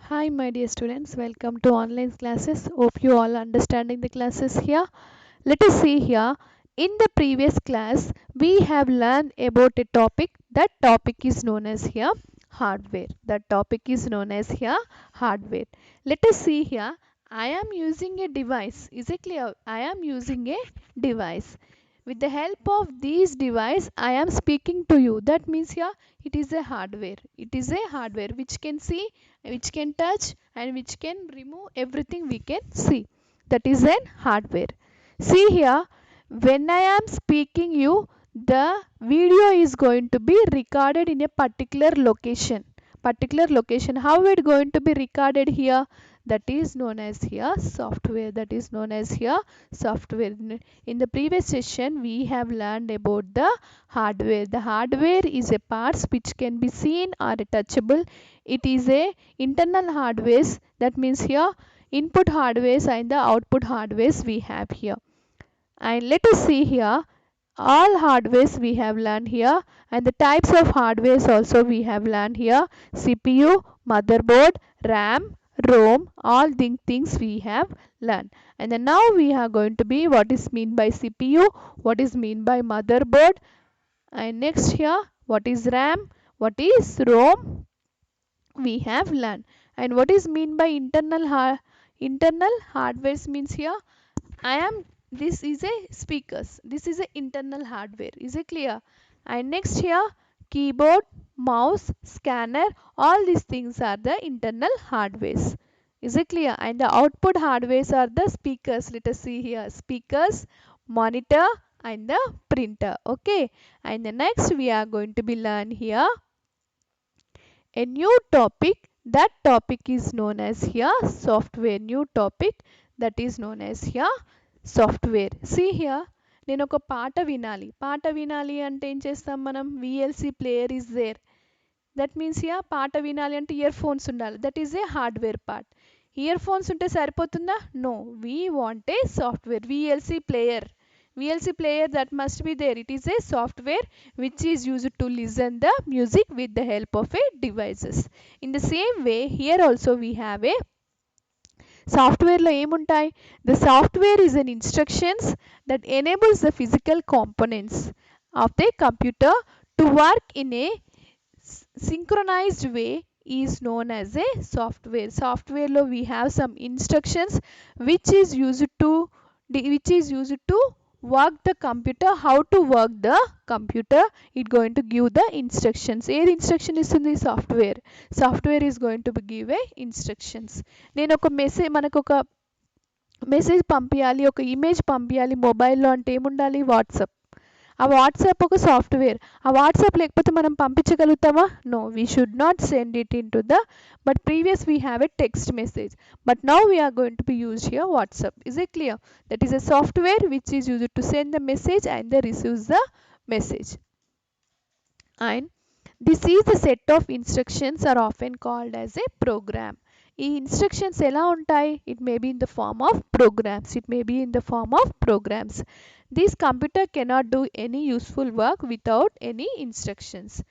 Hi my dear students, welcome to online classes. Hope you all understanding the classes here. Let us see here. In the previous class, we have learned about a topic. That topic is known as here hardware. That topic is known as here hardware. Let us see here. I am using a device. Is it clear? I am using a device. With the help of these device, I am speaking to you. That means here it is a hardware. It is a hardware which can see, which can touch, and which can remove everything we can see. That is an hardware. See here, when I am speaking you, the video is going to be recorded in a particular location. Particular location. How it going to be recorded here? That is known as here software. That is known as here software. In the previous session, we have learned about the hardware. The hardware is a parts which can be seen or touchable. It is a internal hardware. That means here input hardware and the output hardware we have here. And let us see here all hardwares we have learned here, and the types of hardwares also we have learned here. CPU, motherboard, RAM, ROM, all the things we have learned. And then now we are going to be what is mean by CPU, what is mean by motherboard, and next here what is RAM, what is ROM we have learned. And what is mean by internal hardwares means here I am this is a speakers. This is a internal hardware. Is it clear? And next here keyboard, mouse, scanner, all these things are the internal hardwares. Is it clear? And the output hardwares are the speakers. Let us see here speakers, monitor, and the printer. Okay. And the next we are going to be learn here a new topic. That topic is known as here software. New topic that is known as here software see here నేను ఒక పాట వినాలి అంటే ఏం చేస్తాం మనం VLC player is there that means here పాట వినాలి అంటే ఇయర్ ఫోన్స్ ఉండాలి that is a hardware part earphones ఉంటే సరిపోతుందా no we want a software VLC player that must be there. It is a software which is used to listen the music with the help of a devices. In the same way here also we have a సాఫ్ట్వేర్లో ఏముంటాయి the software is an instructions that enables the physical components of the computer to work in a synchronized way is known as a software lo we have some instructions which is used to work the computer how to work the computer it going to give the instructions A instruction ఇస్తుంది software is going to give a instructions నేను ఒక message మనకు ఒక message పంపించాలి ఒక image పంపించాలి మొబైల్లో అంటే ఏముండాలి వాట్సాప్ ఆ వాట్సాప్ ఒక సాఫ్ట్వేర్ ఆ వాట్సాప్ లేకపోతే మనం పంపించగలుగుతామా no we should not send it in to the but previous we have a text message but now we are going to be use here WhatsApp is it clear that is a software which is used to send the message and the receives the message and this is the set of instructions are often called as a program ఈ instructions ఎలా ఉంటాయి it may be in the form of programs this computer cannot do any useful work without any instructions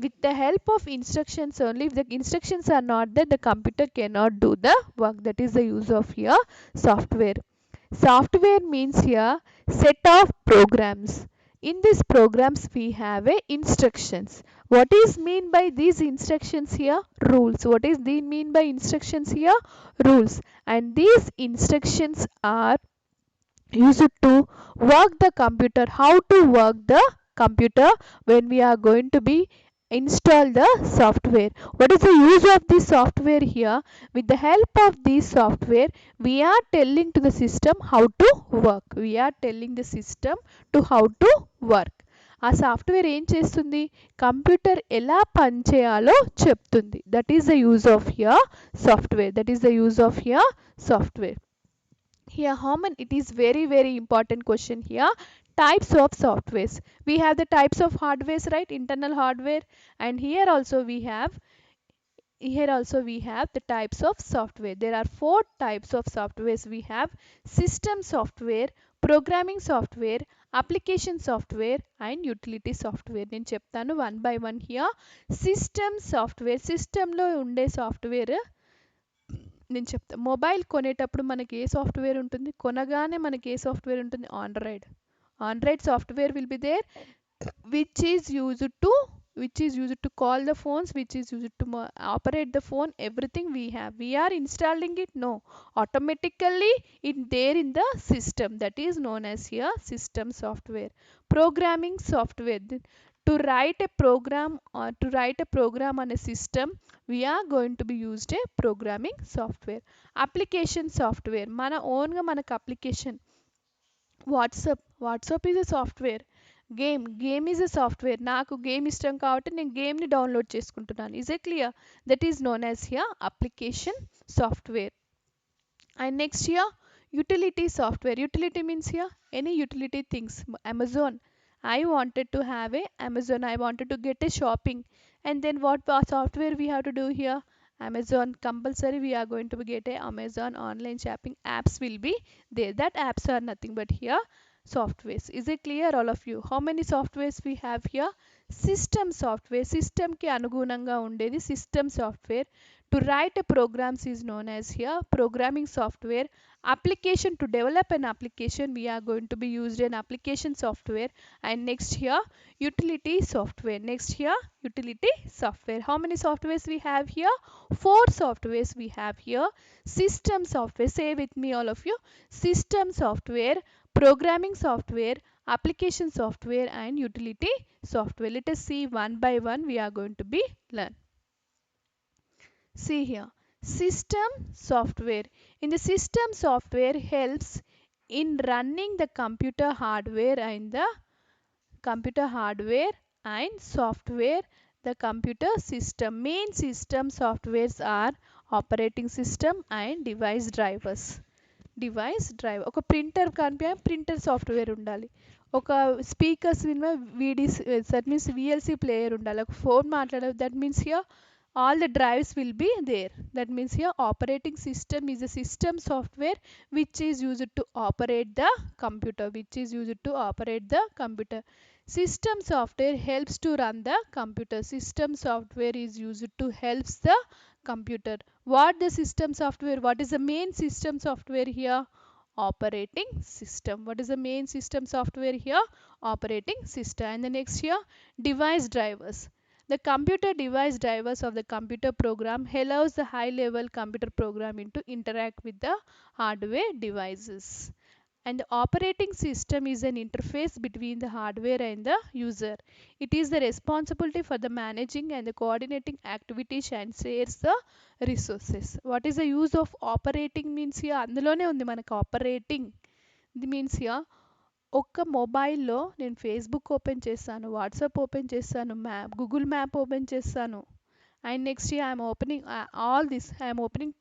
with the help of instructions only if the instructions are not there the computer cannot do the work that is the use of here software means here set of programs in these programs we have a instructions what is mean by these instructions here rules what is the mean by instructions here rules and these instructions are used to work the computer how to work the computer when we are going to be install the software what is the use of this software here with the help of this software we are telling to the system how to work ఆ software ఏం చేస్తుంది computer ఎలా పనిచేయాలో చెప్తుంది that is the use of here software here how many it is very important question here types of softwares we have the types of hardwares right internal hardware and here also we have the types of software there are four types of softwares we have system software programming software application software and utility software నేను చెప్తాను one by one here system software system లో ఉండే software నేను చెప్తా. Mobile కొనేటప్పుడు మనకి ఏ software ఉంటుంది? కొనగానే మనకి ఏ సాఫ్ట్వేర్ ఉంటుంది? Android. Android software will be there, which is used to which is used to call the phones, which is used to operate the phone. Everything we are installing it? No, automatically in there in the system, that is known as here system software. Programming software, to write a program or to write a program on a system, we are going to be used a programming software. Application software, mana own ga manaku application. WhatsApp is a software. Game is a software. నాకు game ఇష్టం కాబట్టి నేను గేమ్ని download చేసుకుంటున్నాను. Is a clear? That is known as here application software. And next here, utility software. Utility means here any utility things. Amazon, I wanted to have a Amazon, I wanted to get a shopping, and then what software we have to do here? Amazon, compulsory we are going to get a Amazon online shopping apps will be there. That apps are nothing but here softwares. Is it clear all of you? How many softwares we have here? System software. System ki anugunanga undedi system software. To write a programs is known as here programming software. Application, to develop an application we are going to be used an application software. And next here utility software. Next here utility software. How many softwares we have here? 4 softwares we have here. System software, say with me all of you. System software, programming software, application software, and utility software. Let us see one by one we are going to be learn. See here, system software. In the system software helps in running the computer hardware and software. The computer system, main system softwares are operating system and device drivers. Device drive, ఒక printer కనిపి printer software ఉండాలి, ఒక speakers విన్న వీడిస్, that means VLC player ఉండాలి, ఒక phone మాట్లాడే, that means here all the drives will be there. That means here operating system is a system software which is used to operate the computer, system software helps to run the computer. System software is used to helps the computer. What the system software, what is the main system software here? Operating system. What is the main system software here? Operating system. And the next here device drivers. The computer device drivers of the computer program allows the high level computer programming to interact with the hardware devices. And the operating system is an interface between the hardware and the user. It is the responsibility for the managing and the coordinating activities and shares the resources. What is the use of operating means here? అందులోనే ఉంది మనకు operating. ఇది means here ఒక్క మొబైల్లో నేను Facebook open చేస్తాను, WhatsApp open చేస్తాను, Google map open చేస్తాను, and next I'm opening all this, I'm opening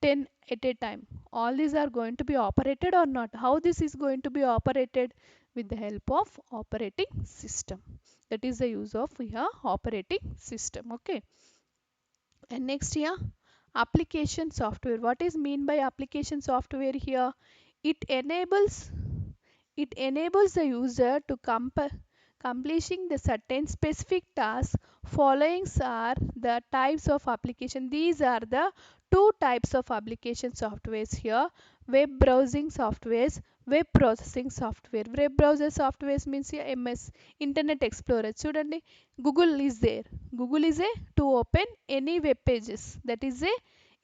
10 at a time. All these are going to be operated or not? How this is going to be operated? With the help of operating system. That is the use of here operating system. Okay. And next here application software. What is mean by application software here? It enables the user to completing the certain specific task. Following are the types of application. These are the two types of application softwares here: web browsing softwares, web processing software. Web browser softwares means here MS, Internet Explorer. Student, Google is there. Google is a to open any web pages. That is a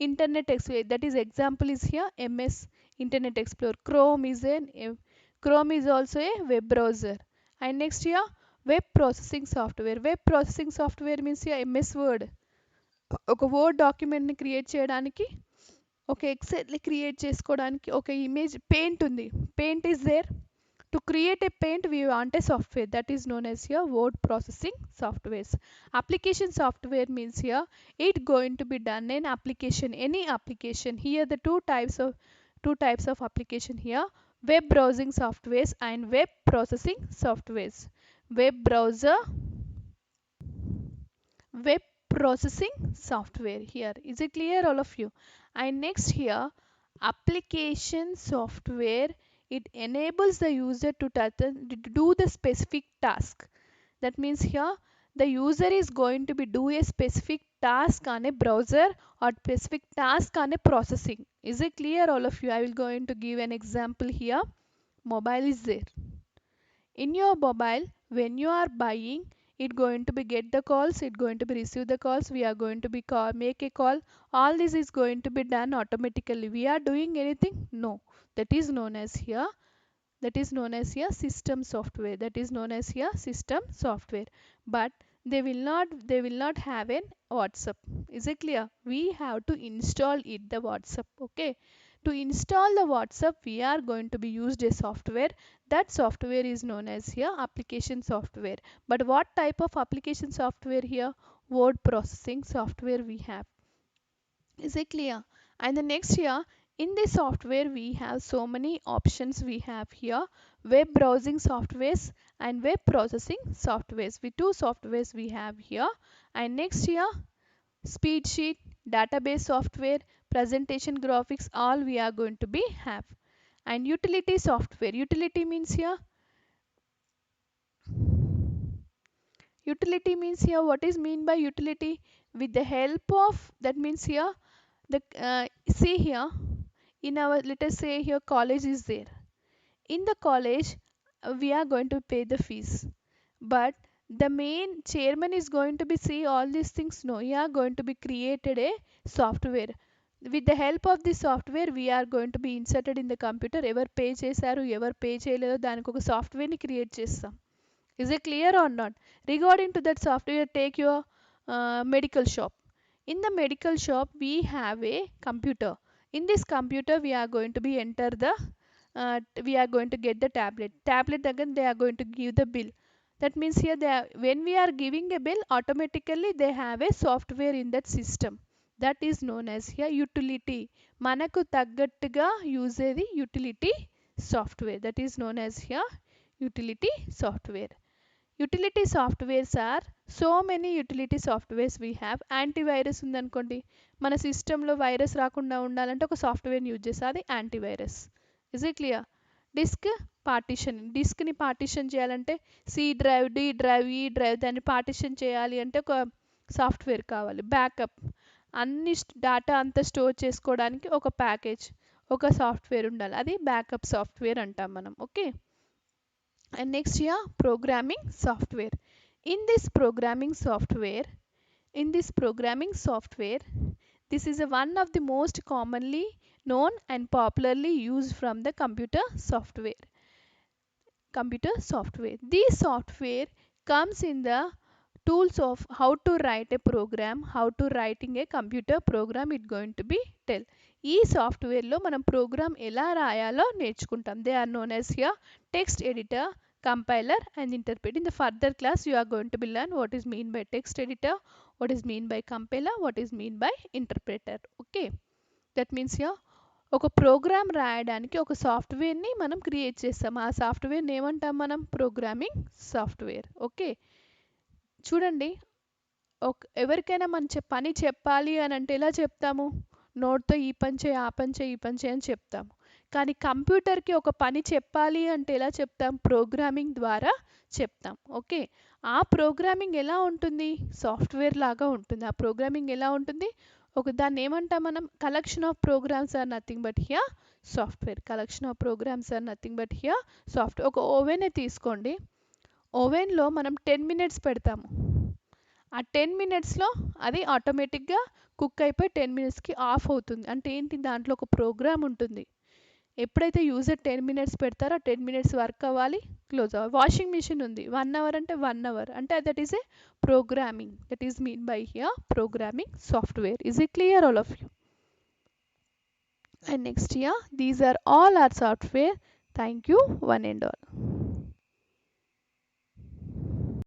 Internet Explorer. That is example is here MS, Internet Explorer. Chrome is also a web browser. And next here web processing software. Web processing software means here MS Word. ఒక word డాక్యుమెంట్ని create చేయడానికి, ఒక ఎక్సెల్ని create చేసుకోవడానికి, ఒక image paint ఉంది, paint is there. To create a paint we want a software, that is known as here word processing softwares. Application software means here it going to be done in application, any application. Here the two types of application here: web browsing softwares and web processing softwares. Web browser, web processing software. Here is it clear all of you? And next here application software, it enables the user to do the specific task. That means here the user is going to be do a specific task on a browser or specific task on a processing. Is it clear all of you? I will going to give an example here. Mobile is there. In your mobile, when you are buying, it going to be get the calls, it going to be receive the calls, we are going to be make a call. All this is going to be done automatically. We are doing anything? No. That is known as here, system software. That is known as here system software. But they will not have an WhatsApp. Is it clear? We have to install it, the WhatsApp. Okay. To install the WhatsApp, we are going to be used a software. That software is known as here application software. But what type of application software here? Word processing software we have. Is it clear? And the next here, in this software we have so many options we have here. Web browsing softwares and web processing softwares. With two softwares we have here. And next here, speed sheet, database software, presentation graphics, all we are going to be have. And utility software. Utility means here, what is mean by utility? With the help of, that means here, the see here, in our, let us say here, college is there. In the college, we are going to pay the fees, but the main chairman is going to be see all these things. No, we are going to be created a software. With the help of this software, we are going to be inserted in the computer. ఎవరు pay చేశారు, ఎవరు pay చేయలేదో దానికి ఒక సాఫ్ట్వేర్ని create చేస్తాం. Is it clear or not? Regarding to that software, take your medical shop. In the medical shop, we have a computer. In this computer, we are going to be enter the we are going to get the tablet again they are going to give the bill. That means here they are, when we are giving a bill, automatically they have a software in that system. That is known as here utility. Manaku తగ్గట్టుగా use the utility software. That is known as here utility software. Utility softwares are so many utility softwares we have. Antivirus ఉందనుకోండి, మన సిస్టంలో virus రాకుండా ఉండాలంటే ఒక సాఫ్ట్వేర్ని use చేస్తే అది antivirus. Is it clear? Disk partition, డిస్క్ని పార్టిషన్ చేయాలంటే C drive, D drive, E drive, దాన్ని పార్టిషన్ చేయాలి అంటే ఒక సాఫ్ట్వేర్ కావాలి. బ్యాకప్, అన్ని డేటా అంతా స్టోర్ చేసుకోవడానికి ఒక ప్యాకేజ్, ఒక సాఫ్ట్వేర్ ఉండాలి. అది బ్యాకప్ సాఫ్ట్వేర్ అంటాం మనం. Okay. And next here, programming software. In this programming software, this is one of the most commonly known and popularly used from the computer software. This software comes in the tools of how to write a program, how to writing a computer program it going to be tell. ఈ సాఫ్ట్వేర్లో మనం programme ఎలా రాయాలో నేర్చుకుంటాం. They are known as here text editor, compiler and interpret. In the further class you are going to be learn what is mean by text editor, what is mean by compiler, what is mean by interpreter. Okay. That means here ఒక programme రాయడానికి ఒక సాఫ్ట్వేర్ని మనం create చేస్తాం. ఆ సాఫ్ట్వేర్ని ఏమంటాం మనం? Programming software. ఓకే. చూడండి, ఎవరికైనా మన పని చెప్పాలి అని అంటే ఎలా చెప్తాము? నోట్తో ఈ పని చేయి, ఆ పని చేయి, ఈ పని చేయి అని చెప్తాము. కానీ కంప్యూటర్కి ఒక పని చెప్పాలి అంటే ఎలా చెప్తాం? ప్రోగ్రామింగ్ ద్వారా చెప్తాం. ఓకే. ఆ ప్రోగ్రామింగ్ ఎలా ఉంటుంది? సాఫ్ట్వేర్ లాగా ఉంటుంది. ఆ ప్రోగ్రామింగ్ ఎలా ఉంటుంది? దాన్ని ఏమంటాం మనం? Collection of programs are nothing but here software. Collection of programs are nothing but here software. ఒక ఓవెనే తీసుకోండి. ఓవెన్లో మనం 10 మినిట్స్ పెడతాము. ఆ 10 మినిట్స్లో అది ఆటోమేటిక్గా కుక్ అయిపోయి 10 మినిట్స్కి ఆఫ్ అవుతుంది. అంటే ఏంటి? దాంట్లో ఒక ప్రోగ్రామ్ ఉంటుంది. ఎప్పుడైతే యూజర్ 10 మినిట్స్ పెడతారో ఆ 10 మినిట్స్ వర్క్ అవ్వాలి, క్లోజ్ అవ్వాలి. వాషింగ్ మిషన్ ఉంది, 1 అవర్ అంటే 1 అవర్, అంటే that is A programming. That is mean by here programming software. Is it clear all of you? And next here, these are all our software. Thank you, one and all.